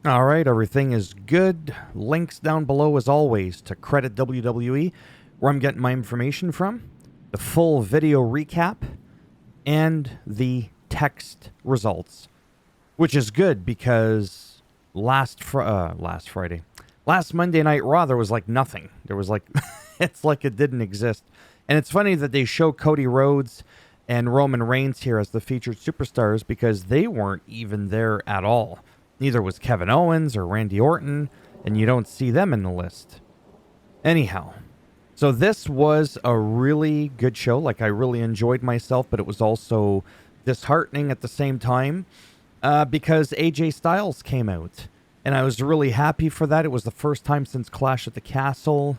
All right, everything is good. Links down below, as always, to Credit WWE, where I'm getting my information from, the full video recap, and the text results, which is good because last Monday Night Raw, there was like nothing. There was like, it's like it didn't exist. And it's funny that they show Cody Rhodes and Roman Reigns here as the featured superstars because they weren't even there at all. Neither was Kevin Owens or Randy Orton, and you don't see them in the list. Anyhow, so this was a really good show. Like, I really enjoyed myself, but it was also disheartening at the same time because AJ Styles came out, and I was really happy for that. It was the first time since Clash at the Castle.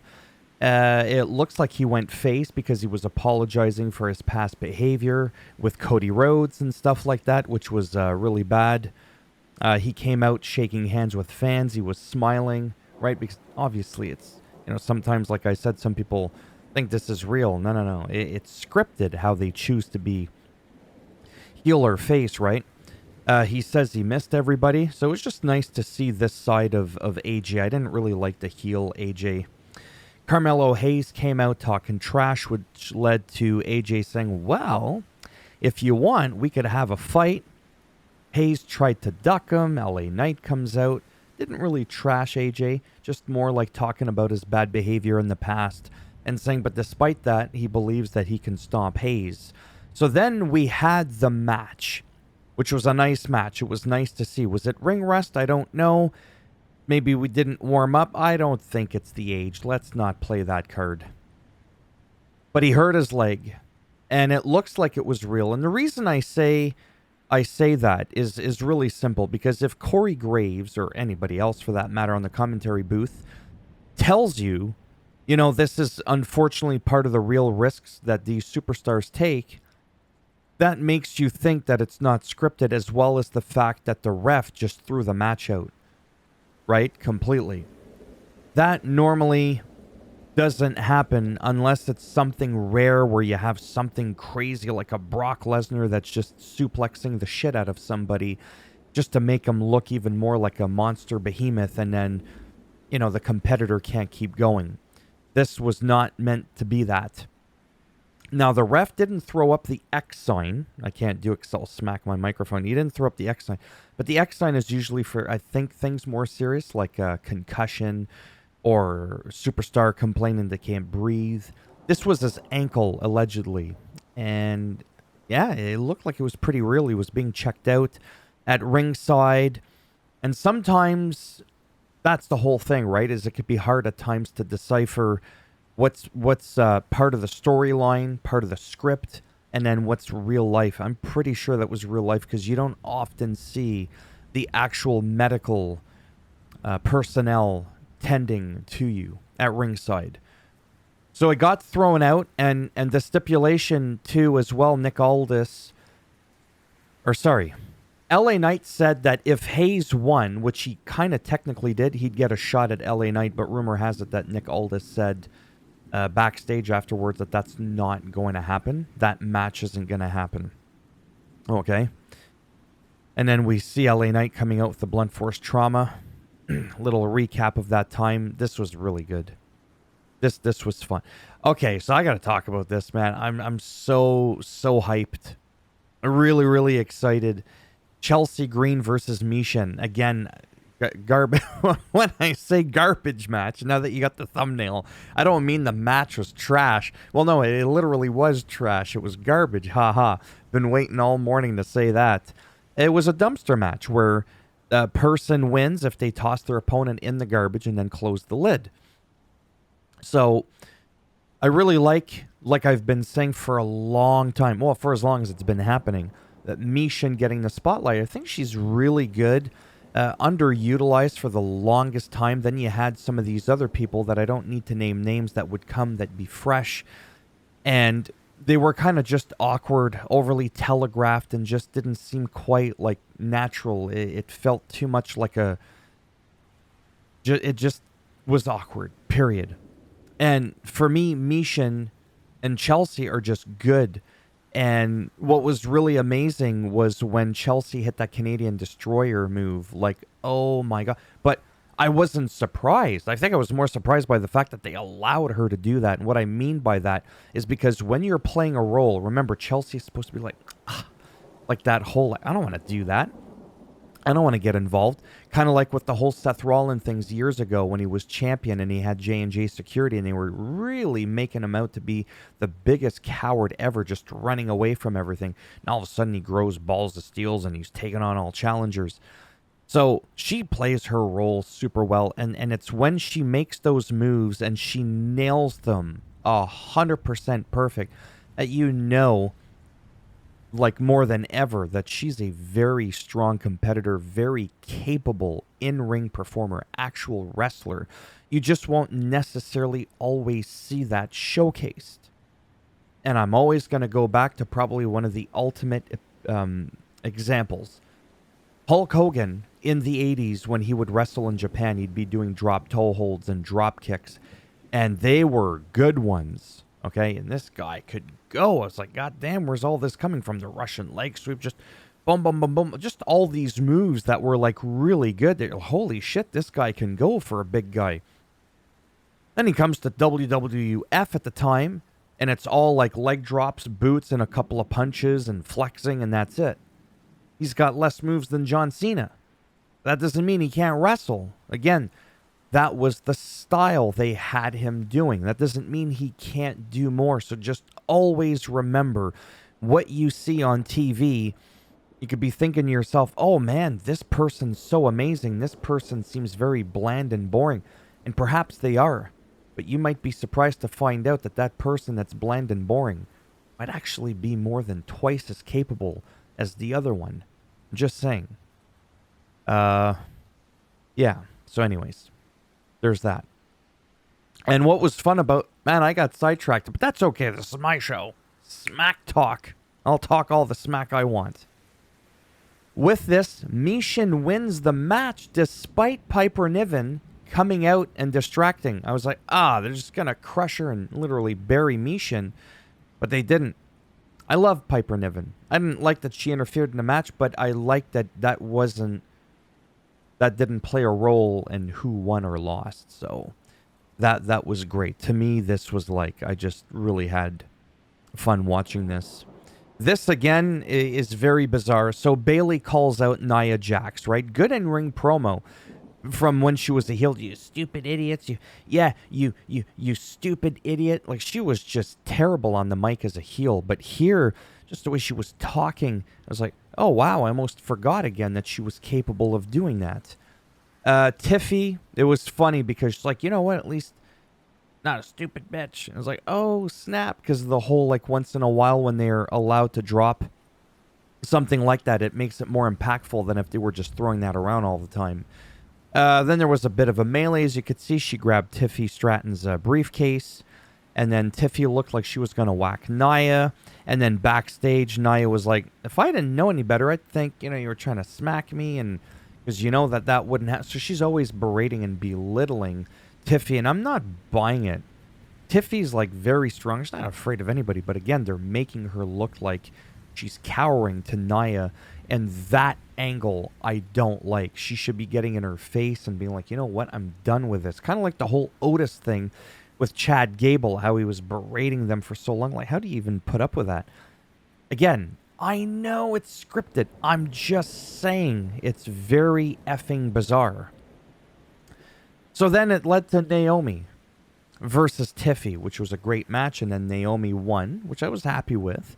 It looks like he went face because he was apologizing for his past behavior with Cody Rhodes and stuff like that, which was really bad. He came out shaking hands with fans. He was smiling, right? Because obviously it's, sometimes, like I said, some people think this is real. No. It's scripted how they choose to be heel or face, right? He says he missed everybody. So it was just nice to see this side of AJ. I didn't really like the heel AJ. Carmelo Hayes came out talking trash, which led to AJ saying, well, if you want, we could have a fight. Hayes tried to duck him. LA Knight comes out. Didn't really trash AJ, just more like talking about his bad behavior in the past and saying, but despite that, he believes that he can stomp Hayes. So then we had the match, which was a nice match. It was nice to see. Was it ring rust? I don't know. Maybe we didn't warm up. I don't think it's the age. Let's not play that card. But he hurt his leg, and it looks like it was real. And the reason I say that is really simple, because if Corey Graves, or anybody else for that matter on the commentary booth, tells you, this is unfortunately part of the real risks that these superstars take, that makes you think that it's not scripted, as well as the fact that the ref just threw the match out, right? Completely. That normally doesn't happen unless it's something rare where you have something crazy like a Brock Lesnar that's just suplexing the shit out of somebody just to make him look even more like a monster behemoth, and then, the competitor can't keep going. This was not meant to be that. Now, the ref didn't throw up the X sign. I can't do it because I'll smack my microphone. He didn't throw up the X sign. But the X sign is usually for, I think, things more serious like a concussion or superstar complaining they can't breathe. This was his ankle, allegedly. And yeah, it looked like it was pretty real. He was being checked out at ringside. And sometimes that's the whole thing, right? Is it could be hard at times to decipher what's part of the storyline, part of the script, and then what's real life. I'm pretty sure that was real life because you don't often see the actual medical personnel tending to you at ringside. So it got thrown out, and the stipulation too as well, LA Knight said that if Hayes won, which he kind of technically did, he'd get a shot at LA Knight, but rumor has it that Nick Aldis said backstage afterwards that that's not going to happen. That match isn't going to happen. Okay. And then we see LA Knight coming out with the blunt force trauma. Little recap of that time. This was really good. This was fun. Okay, so I got to talk about this, man. I'm so hyped. Really, really excited. Chelsea Green versus Michin. Again, garbage. When I say garbage match, now that you got the thumbnail, I don't mean the match was trash. Well, no, it literally was trash. It was garbage. Haha. Been waiting all morning to say that. It was a dumpster match where a person wins if they toss their opponent in the garbage and then close the lid. So I really like I've been saying for a long time, well, for as long as it's been happening, that Michin getting the spotlight. I think she's really good, underutilized for the longest time. Then you had some of these other people that I don't need to name names that would come that be fresh, and they were kind of just awkward, overly telegraphed, and just didn't seem quite like natural. It felt too much like it just was awkward, period. And for me, Michin and Chelsea are just good. And what was really amazing was when Chelsea hit that Canadian Destroyer move, like oh my God. But I wasn't surprised. I think I was more surprised by the fact that they allowed her to do that. And what I mean by that is because when you're playing a role, remember, Chelsea's supposed to be like that whole, I don't want to do that. I don't want to get involved. Kind of like with the whole Seth Rollins things years ago when he was champion and he had J&J Security and they were really making him out to be the biggest coward ever, just running away from everything. And all of a sudden he grows balls of steels and he's taking on all challengers. So she plays her role super well, and it's when she makes those moves and she nails them 100% perfect that you know, like more than ever, that she's a very strong competitor, very capable in-ring performer, actual wrestler. You just won't necessarily always see that showcased. And I'm always going to go back to probably one of the ultimate examples. Hulk Hogan in the 80s when he would wrestle in Japan, he'd be doing drop toe holds and drop kicks, and they were good ones. Okay, and this guy could go. I was like, God damn, where's all this coming from? The Russian leg sweep, just boom, boom, boom, boom. Just all these moves that were like really good. Holy shit, this guy can go for a big guy. Then he comes to WWF at the time, and it's all like leg drops, boots, and a couple of punches and flexing, and that's it. He's got less moves than John Cena. That doesn't mean he can't wrestle. Again, that was the style they had him doing. That doesn't mean he can't do more. So just always remember what you see on TV. You could be thinking to yourself, oh man, this person's so amazing. This person seems very bland and boring. And perhaps they are. But you might be surprised to find out that that person that's bland and boring might actually be more than twice as capable as the other one. I'm just saying. Yeah. So anyways. There's that. And what was fun about... Man, I got sidetracked, but that's okay. This is my show. Smack Talk. I'll talk all the smack I want. With this, Mishin wins the match despite Piper Niven coming out and distracting. I was like, they're just going to crush her and literally bury Mishin. But they didn't. I love Piper Niven. I didn't like that she interfered in the match, but I liked that that didn't play a role in who won or lost. So that was great. To me, this was like, I just really had fun watching this. This, again, is very bizarre. So Bayley calls out Nia Jax, right? Good in-ring promo from when she was a heel. You stupid idiots. You stupid idiot. Like, she was just terrible on the mic as a heel. But here, just the way she was talking, I was like, oh, wow, I almost forgot again that she was capable of doing that. Tiffy, it was funny because she's like, you know what, at least not a stupid bitch. And I was like, oh, snap, because of the whole, like, once in a while when they're allowed to drop something like that, it makes it more impactful than if they were just throwing that around all the time. Then there was a bit of a melee. As you could see, she grabbed Tiffy Stratton's briefcase, and then Tiffy looked like she was going to whack Nia. And then backstage, Nia was like, if I didn't know any better, I'd think, you were trying to smack me, and because you know that wouldn't happen. So she's always berating and belittling Tiffy, and I'm not buying it. Tiffy's like very strong. She's not afraid of anybody, but again, they're making her look like she's cowering to Nia, and that angle I don't like. She should be getting in her face and being like, you know what, I'm done with this. Kind of like the whole Otis thing with Chad Gable, how he was berating them for so long. Like, how do you even put up with that? Again, I know it's scripted. I'm just saying it's very effing bizarre. So then it led to Naomi versus Tiffy, which was a great match, and then Naomi won, which I was happy with,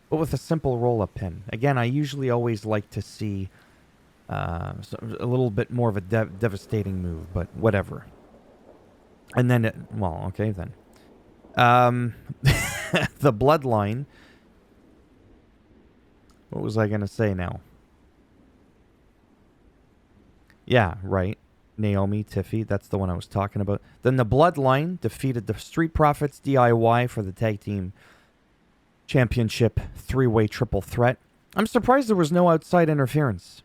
but with a simple roll-up pin. Again, I usually always like to see a little bit more of a devastating move, but whatever. And then, okay then. The Bloodline. What was I going to say now? Yeah, right. Naomi, Tiffy, that's the one I was talking about. Then the Bloodline defeated the Street Profits DIY for the Tag Team Championship 3-way triple threat. I'm surprised there was no outside interference.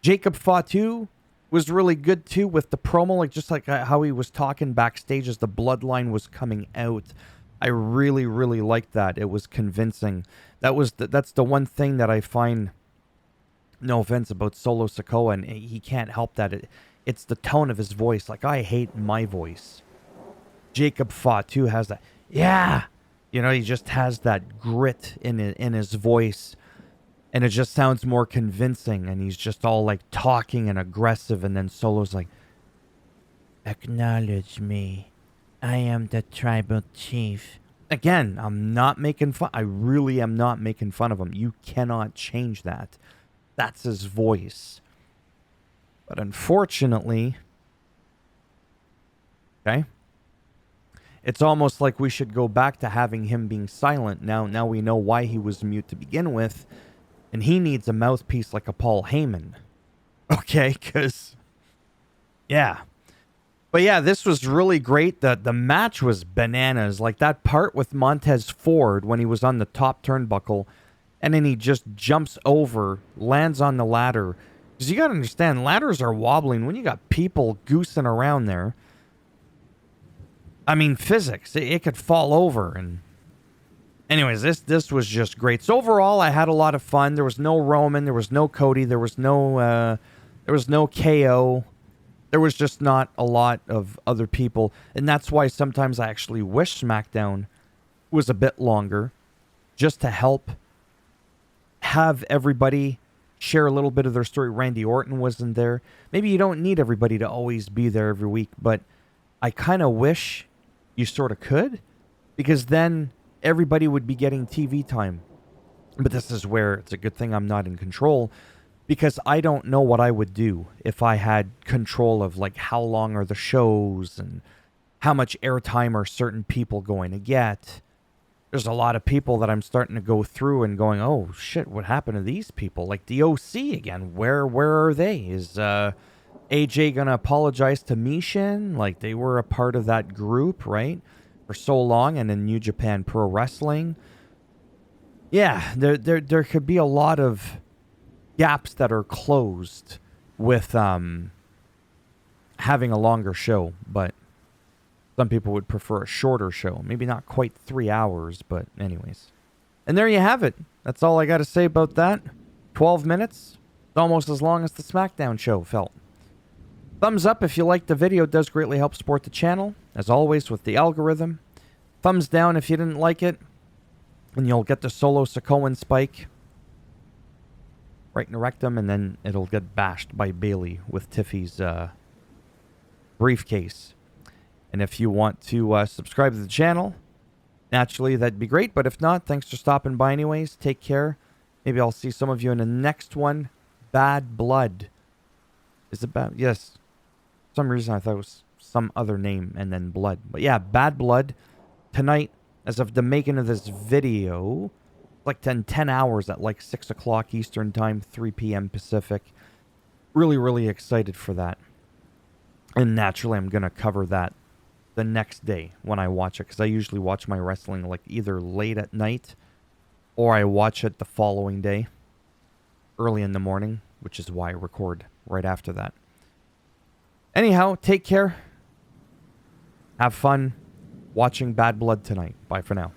Jacob Fatu was really good too with the promo, like how he was talking backstage as the Bloodline was coming out. I really, really liked that. It was convincing. That's the one thing that I find No offense about Solo Sikoa, and he can't help that. It's the tone of his voice. Like, I hate my voice. Jacob Fatu has that. Yeah. You know, he just has that grit in his voice. And it just sounds more convincing. And he's just all like talking and aggressive. And then Solo's like, acknowledge me. I am the tribal chief. Again, I'm not making fun. I really am not making fun of him. You cannot change that. That's his voice. But unfortunately, okay, it's almost like we should go back to having him being silent. Now we know why he was mute to begin with. And he needs a mouthpiece like a Paul Heyman. Okay, because, yeah. But yeah, this was really great. The match was bananas. Like that part with Montez Ford when he was on the top turnbuckle and then he just jumps over, lands on the ladder. Because you got to understand, ladders are wobbling when you got people goosing around there. I mean, physics. It could fall over. And anyways, this was just great. So overall, I had a lot of fun. There was no Roman. There was no Cody. There was no KO. There was just not a lot of other people. And that's why sometimes I actually wish SmackDown was a bit longer, just to help have everybody share a little bit of their story. Randy Orton wasn't there. Maybe you don't need everybody to always be there every week, but I kind of wish you sort of could, because then everybody would be getting TV time. But this is where it's a good thing I'm not in control, because I don't know what I would do if I had control of like how long are the shows and how much airtime are certain people going to get. There's a lot of people that I'm starting to go through and going, oh shit, what happened to these people? Like the OC again, where are they? Is AJ gonna apologize to Mishin? Like they were a part of that group, right? For so long, and in New Japan Pro Wrestling. Yeah, there could be a lot of gaps that are closed with having a longer show, but some people would prefer a shorter show. Maybe not quite 3 hours, but anyways. And there you have it. That's all I got to say about that. 12 minutes. It's almost as long as the SmackDown show felt. Thumbs up if you liked the video. It does greatly help support the channel, as always with the algorithm. Thumbs down if you didn't like it, and you'll get the Solo Sikoan spike right in the rectum, and then it'll get bashed by Bailey with Tiffy's briefcase. And if you want to subscribe to the channel, naturally, that'd be great. But if not, thanks for stopping by anyways. Take care. Maybe I'll see some of you in the next one. Bad Blood. Is it bad? Yes. For some reason, I thought it was some other name and then Blood. But yeah, Bad Blood. Tonight, as of the making of this video, like 10 hours at like 6 o'clock Eastern Time, 3 p.m. Pacific. Really, really excited for that. And naturally, I'm going to cover that the next day when I watch it, because I usually watch my wrestling like either late at night or I watch it the following day, early in the morning, which is why I record right after that. Anyhow, take care. Have fun watching Bad Blood tonight. Bye for now.